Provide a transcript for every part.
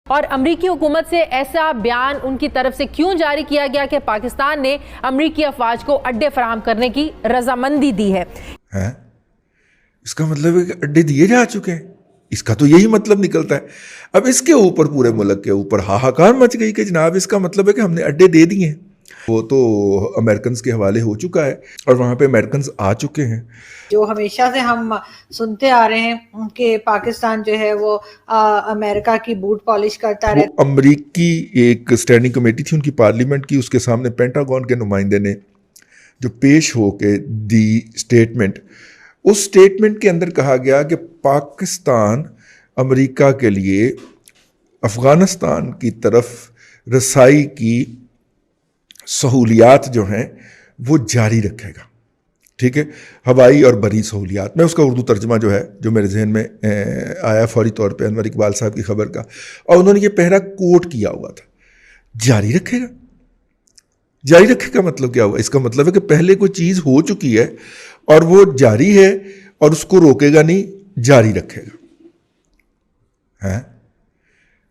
اور امریکی حکومت سے ایسا بیان ان کی طرف سے کیوں جاری کیا گیا کہ پاکستان نے امریکی افواج کو اڈے فراہم کرنے کی رضامندی دی ہے؟ اس کا مطلب ہے کہ اڈے دیے جا چکے ہیں، اس کا تو یہی مطلب نکلتا ہے۔ اب اس کے اوپر پورے ملک کے اوپر ہاہاکار مچ گئی کہ جناب اس کا مطلب ہے کہ ہم نے اڈے دے دیے ہیں۔ وہ تو امریکنز کے حوالے ہو چکا ہے اور وہاں پہ امریکنز آ چکے ہیں۔ جو ہمیشہ سے ہم سنتے آ رہے ہیں کہ پاکستان جو ہے وہ امریکہ کی بوٹ پالش کرتا رہتا ہے۔ امریکی ایک اسٹینڈنگ کمیٹی تھی ان کی پارلیمنٹ کی، اس کے سامنے پینٹاگون کے نمائندے نے جو پیش ہو کے دی اسٹیٹمنٹ، اس اسٹیٹمنٹ کے اندر کہا گیا کہ پاکستان امریکہ کے لیے افغانستان کی طرف رسائی کی سہولیات جو ہیں وہ جاری رکھے گا، ٹھیک ہے، ہوائی اور بری سہولیات۔ میں اس کا اردو ترجمہ جو ہے جو میرے ذہن میں آیا فوری طور پہ انور اقبال صاحب کی خبر کا، اور انہوں نے یہ پہرا کوٹ کیا ہوا تھا، جاری رکھے گا۔ جاری رکھے کا مطلب کیا ہوا؟ اس کا مطلب ہے کہ پہلے کوئی چیز ہو چکی ہے اور وہ جاری ہے اور اس کو روکے گا نہیں، جاری رکھے گا۔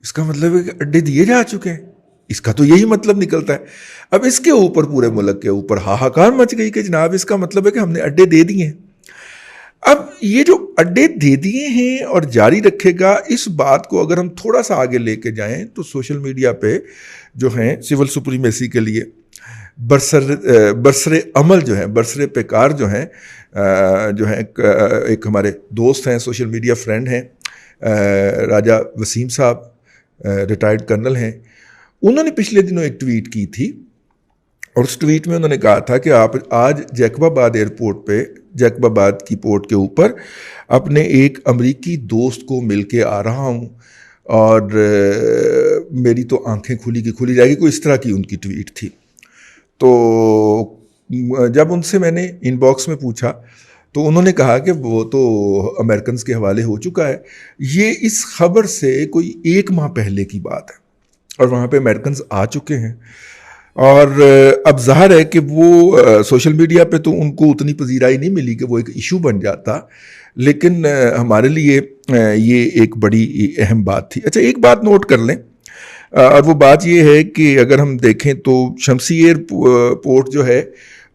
اس کا مطلب ہے کہ اڈے دیے جا چکے ہیں، اس کا تو یہی مطلب نکلتا ہے۔ اب اس کے اوپر پورے ملک کے اوپر ہاہاکار مچ گئی کہ جناب اس کا مطلب ہے کہ ہم نے اڈے دے دیے ہیں۔ اب یہ جو اڈے دے دیے ہیں اور جاری رکھے گا، اس بات کو اگر ہم تھوڑا سا آگے لے کے جائیں تو سوشل میڈیا پہ جو ہیں سول سپریمیسی کے لیے برسر عمل جو ہیں، برسر پیکار جو ہیں ایک ہمارے دوست ہیں، سوشل میڈیا فرینڈ ہیں، راجہ وسیم صاحب، ریٹائرڈ کرنل ہیں، انہوں نے پچھلے دنوں ایک ٹویٹ کی تھی، اور اس ٹویٹ میں انہوں نے کہا تھا کہ آپ آج جیکب آباد ایئرپورٹ پہ، جیکب آباد کی پورٹ کے اوپر اپنے ایک امریکی دوست کو مل کے آ رہا ہوں اور میری تو آنکھیں کھلی کی کھلی جائے گی، کوئی اس طرح کی ان کی ٹویٹ تھی۔ تو جب ان سے میں نے ان باکس میں پوچھا تو انہوں نے کہا کہ وہ تو امریکنز کے حوالے ہو چکا ہے، یہ اس خبر سے کوئی 1 ماہ پہلے کی بات ہے اور وہاں پہ امریکنز آ چکے ہیں، اور اب ظاہر ہے کہ وہ سوشل میڈیا پہ تو ان کو اتنی پذیرائی نہیں ملی کہ وہ ایک ایشو بن جاتا، لیکن ہمارے لیے یہ ایک بڑی اہم بات تھی۔ اچھا، ایک بات نوٹ کر لیں، اور وہ بات یہ ہے کہ اگر ہم دیکھیں تو شمسی ایئرپورٹ جو ہے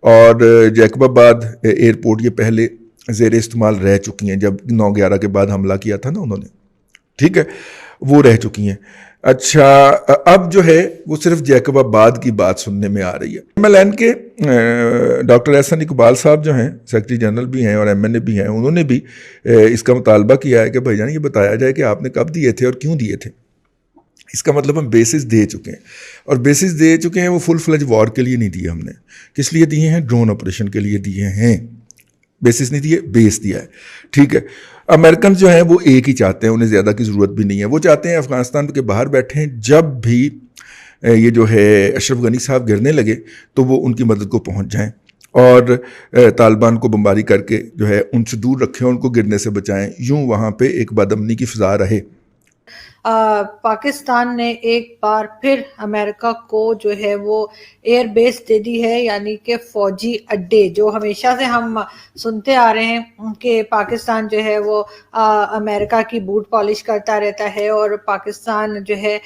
اور جیکب آباد ایئرپورٹ یہ پہلے زیر استعمال رہ چکی ہیں، جب 9/11 کے بعد حملہ کیا تھا نا انہوں نے، ٹھیک ہے، وہ رہ چکی ہیں۔ اچھا، اب جو ہے وہ صرف جیکب آباد کی بات سننے میں آ رہی ہے۔ MLN کے ڈاکٹر احسن اقبال صاحب جو ہیں، سیکرٹری جنرل بھی ہیں اور MNA بھی ہیں، انہوں نے بھی اس کا مطالبہ کیا ہے کہ بھائی جان یہ بتایا جائے کہ آپ نے کب دیے تھے اور کیوں دیے تھے۔ اس کا مطلب ہم بیسز دے چکے ہیں، اور بیسز دے چکے ہیں وہ فل فلج وار کے لیے نہیں دیے ہم نے، کس لیے دیے ہیں؟ ڈرون آپریشن کے لیے دیے ہیں، بیسز نہیں دیے، بیس دیا ہے، ٹھیک ہے۔ امریکن جو ہیں وہ ایک ہی چاہتے ہیں، انہیں زیادہ کی ضرورت بھی نہیں ہے، وہ چاہتے ہیں افغانستان کے باہر بیٹھے ہیں، جب بھی یہ جو ہے اشرف غنی صاحب گرنے لگے تو وہ ان کی مدد کو پہنچ جائیں اور طالبان کو بمباری کر کے جو ہے ان سے دور رکھیں، ان کو گرنے سے بچائیں، یوں وہاں پہ ایک بد امنی کی فضا رہے۔ پاکستان نے ایک بار پھر امریکہ کو جو ہے وہ ایئر بیس دے دی ہے، یعنی کہ فوجی اڈے، جو ہمیشہ سے ہم سنتے آ رہے ہیں کہ پاکستان جو ہے وہ امریکہ کی بوٹ پالش کرتا رہتا ہے، اور پاکستان جو ہے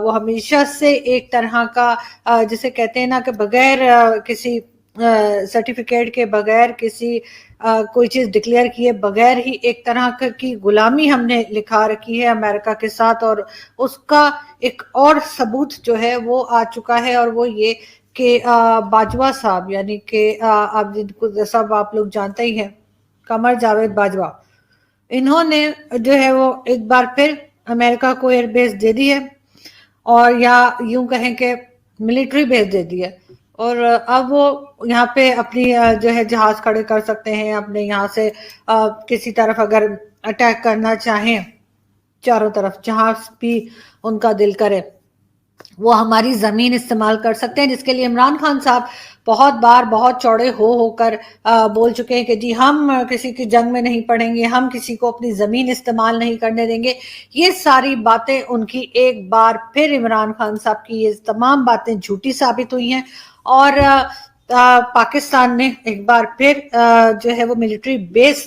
وہ ہمیشہ سے ایک طرح کا جسے کہتے ہیں نا کہ بغیر کسی سرٹیفکیٹ کے، بغیر کسی کوئی چیز ڈکلیئر کیے بغیر ہی ایک طرح کی غلامی ہم نے لکھا رکھی ہے امریکہ کے ساتھ، اور اس کا ایک اور ثبوت جو ہے وہ آ چکا ہے، اور وہ یہ کہ باجوہ صاحب، یعنی کہ آپ جن کو سب آپ لوگ جانتے ہی ہیں، قمر جاوید باجوہ، انہوں نے جو ہے وہ ایک بار پھر امریکہ کو ایئر بیس دے دی ہے، اور یا یوں کہیں کہ ملٹری بیس دے دی ہے، اور اب وہ یہاں پہ اپنی جو ہے جہاز کھڑے کر سکتے ہیں، اپنے یہاں سے کسی طرف اگر اٹیک کرنا چاہیں، چاروں طرف جہاں بھی ان کا دل کرے وہ ہماری زمین استعمال کر سکتے ہیں، جس کے لیے عمران خان صاحب بہت بار بہت چوڑے ہو کر بول چکے ہیں کہ جی ہم کسی کی جنگ میں نہیں پڑیں گے، ہم کسی کو اپنی زمین استعمال نہیں کرنے دیں گے۔ یہ ساری باتیں ان کی ایک بار پھر عمران خان صاحب کی یہ تمام باتیں جھوٹی ثابت ہوئی ہیں، اور پاکستان نے ایک بار پھر جو ہے وہ ملٹری بیس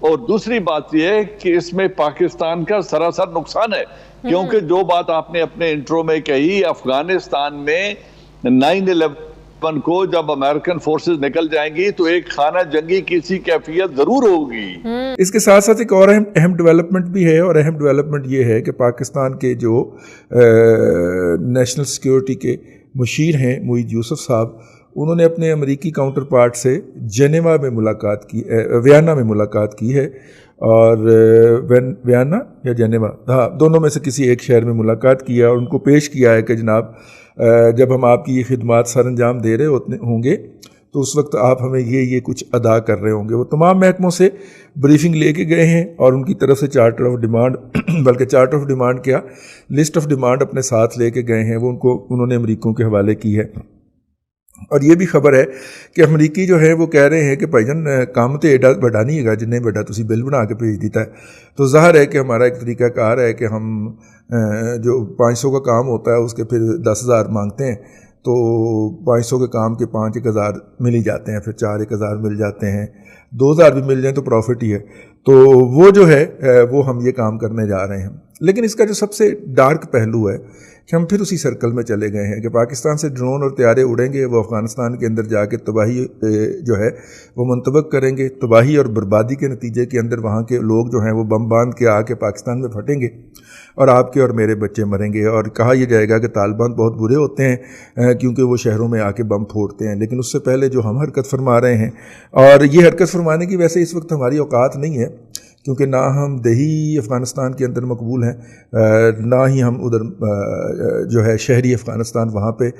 اور دوسری بات یہ ہے کہ اس میں پاکستان کا سراسر نقصان ہے، کیونکہ جو بات آپ نے اپنے انٹرو میں کہی، افغانستان میں 9/11 کو جب امریکن فورسز نکل جائیں گی تو ایک خانہ جنگی کی سی کیفیت ضرور ہوگی۔ اس کے ساتھ ساتھ ایک اور اہم ڈیولپمنٹ بھی ہے، اور اہم ڈیولپمنٹ یہ ہے کہ پاکستان کے جو نیشنل سیکیورٹی کے مشیر ہیں معید یوسف صاحب، انہوں نے اپنے امریکی کاؤنٹر پارٹ سے جنیوا میں ملاقات کی، ویانا میں ملاقات کی ہے، اور ویانا یا جنیوا، ہاں دونوں میں سے کسی ایک شہر میں ملاقات کی ہے، اور ان کو پیش کیا ہے کہ جناب جب ہم آپ کی یہ خدمات سر انجام دے رہے ہوں گے تو اس وقت آپ ہمیں یہ کچھ ادا کر رہے ہوں گے۔ وہ تمام محکموں سے بریفنگ لے کے گئے ہیں، اور ان کی طرف سے چارٹر آف ڈیمانڈ، بلکہ چارٹر آف ڈیمانڈ کیا، لسٹ آف ڈیمانڈ اپنے ساتھ لے کے گئے ہیں، وہ انہوں نے امریکیوں کے حوالے کی ہے۔ اور یہ بھی خبر ہے کہ امریکی جو ہے وہ کہہ رہے ہیں کہ بھائی جان کام تو ایڈا بڑا نہیں ہے جنہیں بڑا تسی بل بنا کے بھیج دیتا ہے۔ تو ظاہر ہے کہ ہمارا ایک طریقہ کار ہے کہ ہم جو 500 کا کام ہوتا ہے اس کے پھر 10,000 مانگتے ہیں، تو 500 کے کام کے 1,000 مل ہی جاتے ہیں، پھر 1,000 مل جاتے ہیں، 2,000 بھی مل جائیں تو پروفٹ ہی ہے۔ تو وہ جو ہے وہ ہم یہ کام کرنے جا رہے ہیں۔ لیکن اس کا جو سب سے ڈارک پہلو ہے کہ ہم پھر اسی سرکل میں چلے گئے ہیں کہ پاکستان سے ڈرون اور طیارے اڑیں گے، وہ افغانستان کے اندر جا کے تباہی جو ہے وہ منطبق کریں گے، تباہی اور بربادی کے نتیجے کے اندر وہاں کے لوگ جو ہیں وہ بم باندھ کے آ کے پاکستان میں پھٹیں گے، اور آپ کے اور میرے بچے مریں گے۔ اور کہا یہ جائے گا کہ طالبان بہت برے ہوتے ہیں کیونکہ وہ شہروں میں آ کے بم پھوڑتے ہیں، لیکن اس سے پہلے جو ہم حرکت فرما رہے ہیں، اور یہ حرکت فرمانے کی ویسے اس وقت ہماری اوقات نہیں ہے، کیونکہ نہ ہم دیہی افغانستان کے اندر مقبول ہیں، نہ ہی ہم ادھر جو ہے شہری افغانستان، وہاں پہ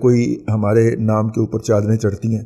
کوئی ہمارے نام کے اوپر چادریں چڑھتی ہیں۔